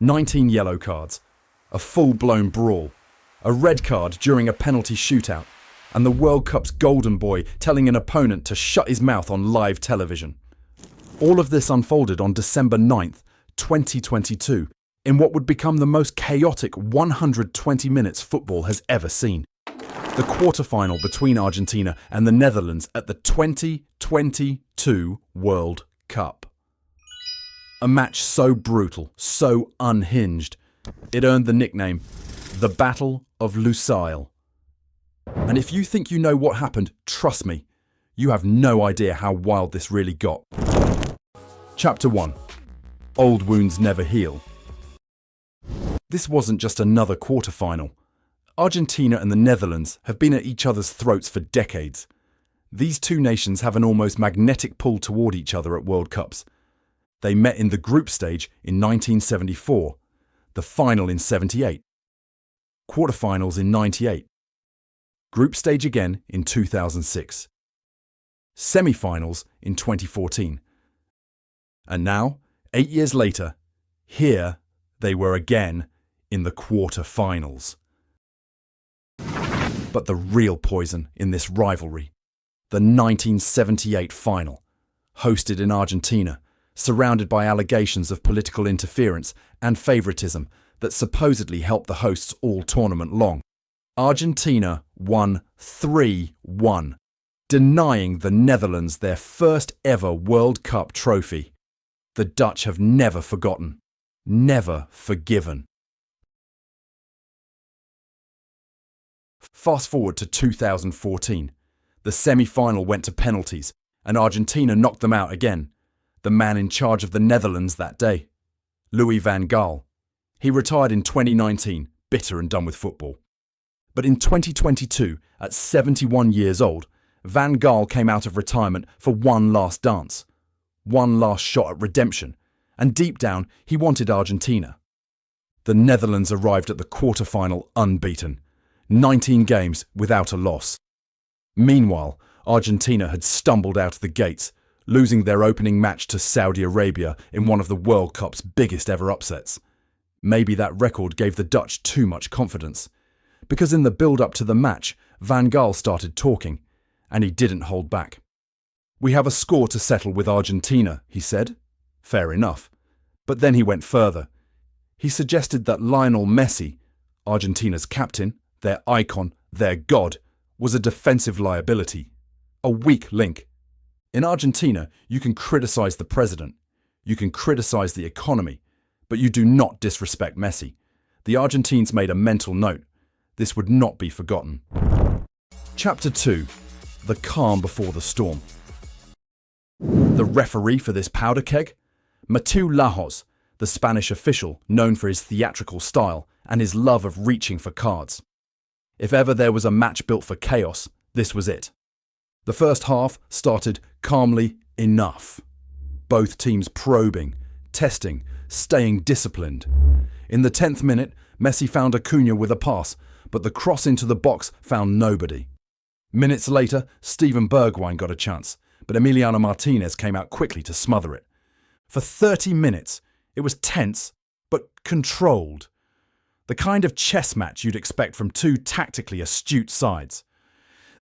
19 yellow cards, a full-blown brawl, a red card during a penalty shootout, and the World Cup's golden boy telling an opponent to shut his mouth on live television. All of this unfolded on December 9th, 2022, in what would become the most chaotic 120 minutes football has ever seen. The quarterfinal between Argentina and the Netherlands at the 2022 World Cup. A match so brutal, so unhinged, it earned the nickname, the Battle of Lusail. And if you think you know what happened, trust me, you have no idea how wild this really got. Chapter 1. Old wounds never heal. This wasn't just another quarterfinal. Argentina and the Netherlands have been at each other's throats for decades. These two nations have an almost magnetic pull toward each other at World Cups. They met in the group stage in 1974, the final in 78, quarterfinals in 98, group stage again in 2006, semi-finals in 2014. And now, 8 years later, here they were again in the quarterfinals. But the real poison in this rivalry, the 1978 final, hosted in Argentina, surrounded by allegations of political interference and favouritism that supposedly helped the hosts all tournament long. Argentina won 3-1, denying the Netherlands their first ever World Cup trophy. The Dutch have never forgotten, never forgiven. Fast forward to 2014. The semi-final went to penalties, and Argentina knocked them out again. The man in charge of the Netherlands that day, Louis van Gaal. He retired in 2019, bitter and done with football. But in 2022, at 71 years old, Van Gaal came out of retirement for one last dance, one last shot at redemption, and deep down he wanted Argentina. The Netherlands arrived at the quarterfinal unbeaten, 19 games without a loss. Meanwhile, Argentina had stumbled out of the gates, losing their opening match to Saudi Arabia in one of the World Cup's biggest ever upsets. Maybe that record gave the Dutch too much confidence, because in the build-up to the match, Van Gaal started talking, and he didn't hold back. "We have a score to settle with Argentina," he said. Fair enough. But then he went further. He suggested that Lionel Messi, Argentina's captain, their icon, their god, was a defensive liability, a weak link. In Argentina, you can criticize the president, you can criticize the economy, but you do not disrespect Messi. The Argentines made a mental note. This would not be forgotten. Chapter 2. The calm before the storm. The referee for this powder keg? Mateu Lahoz, the Spanish official known for his theatrical style and his love of reaching for cards. If ever there was a match built for chaos, this was it. The first half started calmly enough. Both teams probing, testing, staying disciplined. In the 10th minute, Messi found Acuna with a pass, but the cross into the box found nobody. Minutes later, Steven Bergwijn got a chance, but Emiliano Martinez came out quickly to smother it. For 30 minutes, it was tense, but controlled. The kind of chess match you'd expect from two tactically astute sides.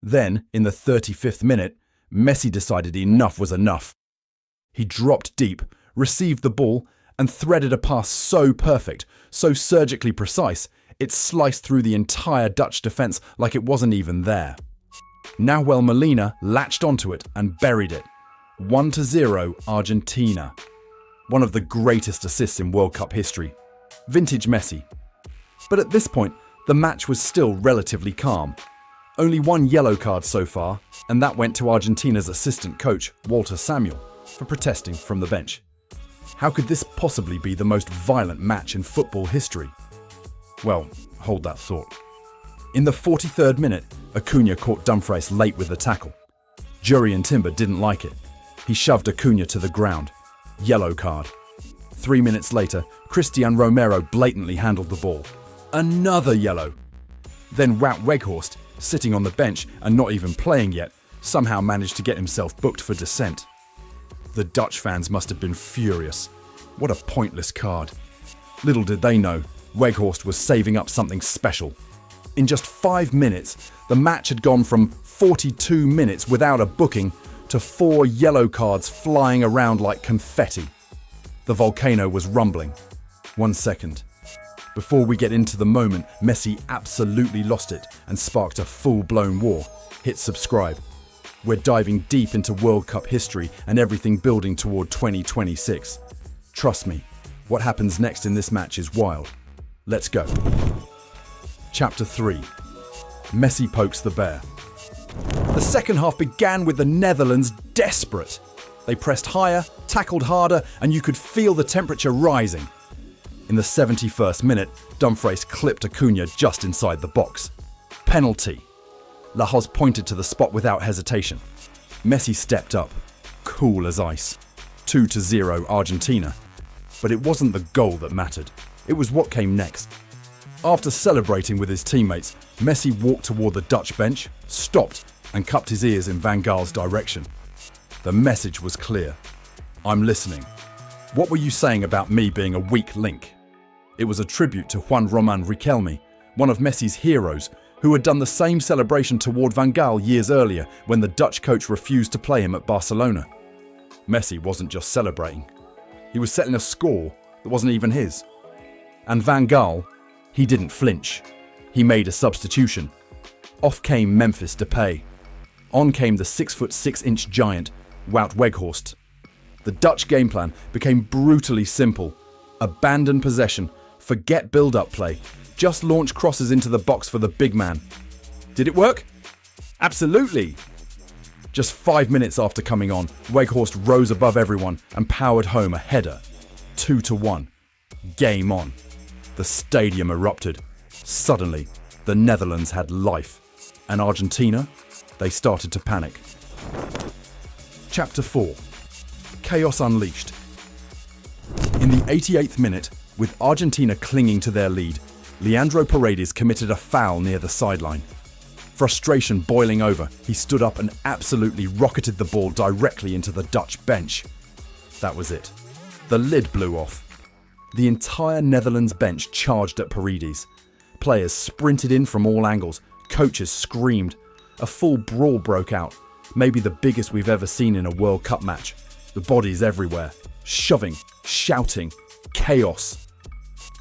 Then, in the 35th minute, Messi decided enough was enough. He dropped deep, received the ball, and threaded a pass so perfect, so surgically precise, it sliced through the entire Dutch defence like it wasn't even there. Nahuel Molina latched onto it and buried it. 1-0 Argentina. One of the greatest assists in World Cup history. Vintage Messi. But at this point, the match was still relatively calm. Only one yellow card so far, and that went to Argentina's assistant coach, Walter Samuel, for protesting from the bench. How could this possibly be the most violent match in football history? Well, hold that thought. In the 43rd minute, Acuna caught Dumfries late with the tackle. Jurrien Timber didn't like it. He shoved Acuna to the ground. Yellow card. 3 minutes later, Cristian Romero blatantly handled the ball. Another yellow. Then Wout Weghorst, sitting on the bench and not even playing yet, somehow managed to get himself booked for dissent. The Dutch fans must have been furious. What a pointless card. Little did they know, Weghorst was saving up something special. In just 5 minutes, the match had gone from 42 minutes without a booking to 4 yellow cards flying around like confetti. The volcano was rumbling. 1 second. Before we get into the moment, Messi absolutely lost it and sparked a full-blown war. Hit subscribe. We're diving deep into World Cup history and everything building toward 2026. Trust me, what happens next in this match is wild. Let's go. Chapter 3. Messi pokes the bear. The second half began with the Netherlands desperate. They pressed higher, tackled harder, and you could feel the temperature rising. In the 71st minute, Dumfries clipped Acuna just inside the box. Penalty. Weghorst pointed to the spot without hesitation. Messi stepped up, cool as ice. 2-0 Argentina. But it wasn't the goal that mattered. It was what came next. After celebrating with his teammates, Messi walked toward the Dutch bench, stopped, and cupped his ears in Van Gaal's direction. The message was clear. I'm listening. What were you saying about me being a weak link? It was a tribute to Juan Román Riquelme, one of Messi's heroes, who had done the same celebration toward Van Gaal years earlier when the Dutch coach refused to play him at Barcelona. Messi wasn't just celebrating. He was setting a score that wasn't even his. And Van Gaal, he didn't flinch. He made a substitution. Off came Memphis Depay. On came the 6'6" giant, Wout Weghorst. The Dutch game plan became brutally simple. Abandon possession, forget build-up play, just launch crosses into the box for the big man. Did it work? Absolutely! Just 5 minutes after coming on, Weghorst rose above everyone and powered home a header. 2-1. Game on. The stadium erupted. Suddenly, the Netherlands had life. And Argentina, they started to panic. Chapter 4. Chaos unleashed. In the 88th minute, with Argentina clinging to their lead, Leandro Paredes committed a foul near the sideline. Frustration boiling over, he stood up and absolutely rocketed the ball directly into the Dutch bench. That was it. The lid blew off. The entire Netherlands bench charged at Paredes. Players sprinted in from all angles. Coaches screamed. A full brawl broke out, maybe the biggest we've ever seen in a World Cup match. The bodies everywhere, shoving, shouting, chaos.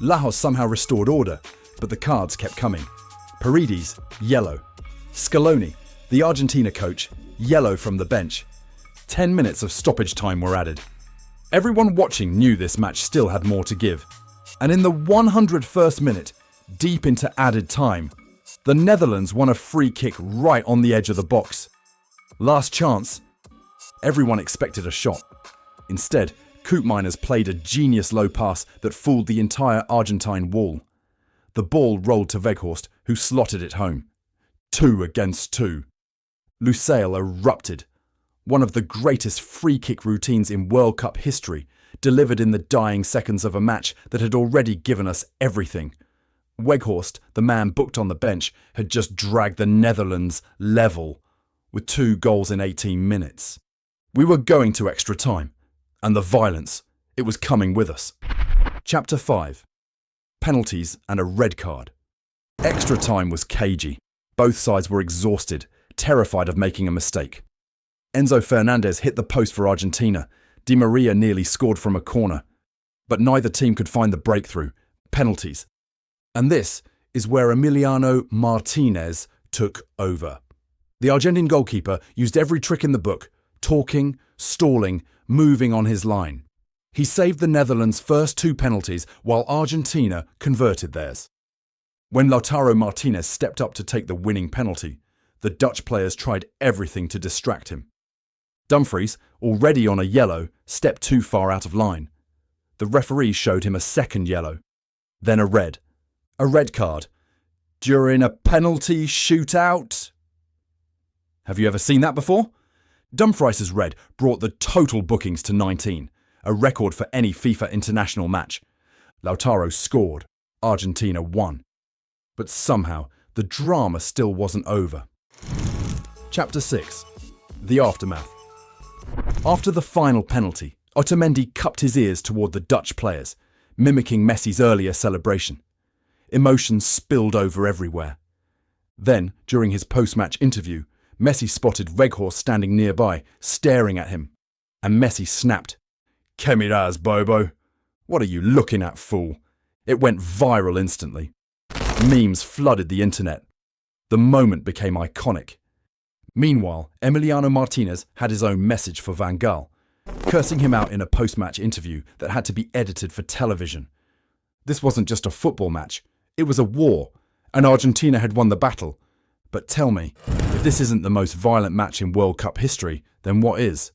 Weghorst somehow restored order, but the cards kept coming. Paredes, yellow. Scaloni, the Argentina coach, yellow from the bench. 10 minutes of stoppage time were added. Everyone watching knew this match still had more to give. And in the 101st minute, deep into added time, the Netherlands won a free kick right on the edge of the box. Last chance. Everyone expected a shot. Instead, Koopmeiners played a genius low pass that fooled the entire Argentine wall. The ball rolled to Weghorst, who slotted it home. 2 against 2. Lusail erupted. One of the greatest free kick routines in World Cup history, delivered in the dying seconds of a match that had already given us everything. Weghorst, the man booked on the bench, had just dragged the Netherlands level with 2 goals in 18 minutes. We were going to extra time, and the violence, it was coming with us. Chapter 5. Penalties and a red card. Extra time was cagey. Both sides were exhausted, terrified of making a mistake. Enzo Fernandez hit the post for Argentina. Di Maria nearly scored from a corner. But neither team could find the breakthrough. Penalties. And this is where Emiliano Martinez took over. The Argentine goalkeeper used every trick in the book, talking, stalling, moving on his line. He saved the Netherlands' first 2 penalties while Argentina converted theirs. When Lautaro Martinez stepped up to take the winning penalty, the Dutch players tried everything to distract him. Dumfries, already on a yellow, stepped too far out of line. The referee showed him a second yellow, then a red. A red card. During a penalty shootout. Have you ever seen that before? Dumfries' red brought the total bookings to 19, a record for any FIFA international match. Lautaro scored. Argentina won. But somehow, the drama still wasn't over. Chapter 6. The aftermath. After the final penalty, Otamendi cupped his ears toward the Dutch players. mimicking Messi's earlier celebration. Emotions spilled over everywhere. Then, during his post-match interview, Messi spotted Weghorst standing nearby, staring at him. And Messi snapped, "Que mirás, Bobo? What are you looking at, fool?" It went viral instantly. Memes flooded the internet. The moment became iconic. Meanwhile, Emiliano Martinez had his own message for Van Gaal, cursing him out in a post-match interview that had to be edited for television. This wasn't just a football match, it was a war, and Argentina had won the battle. But tell me, if this isn't the most violent match in World Cup history, then what is?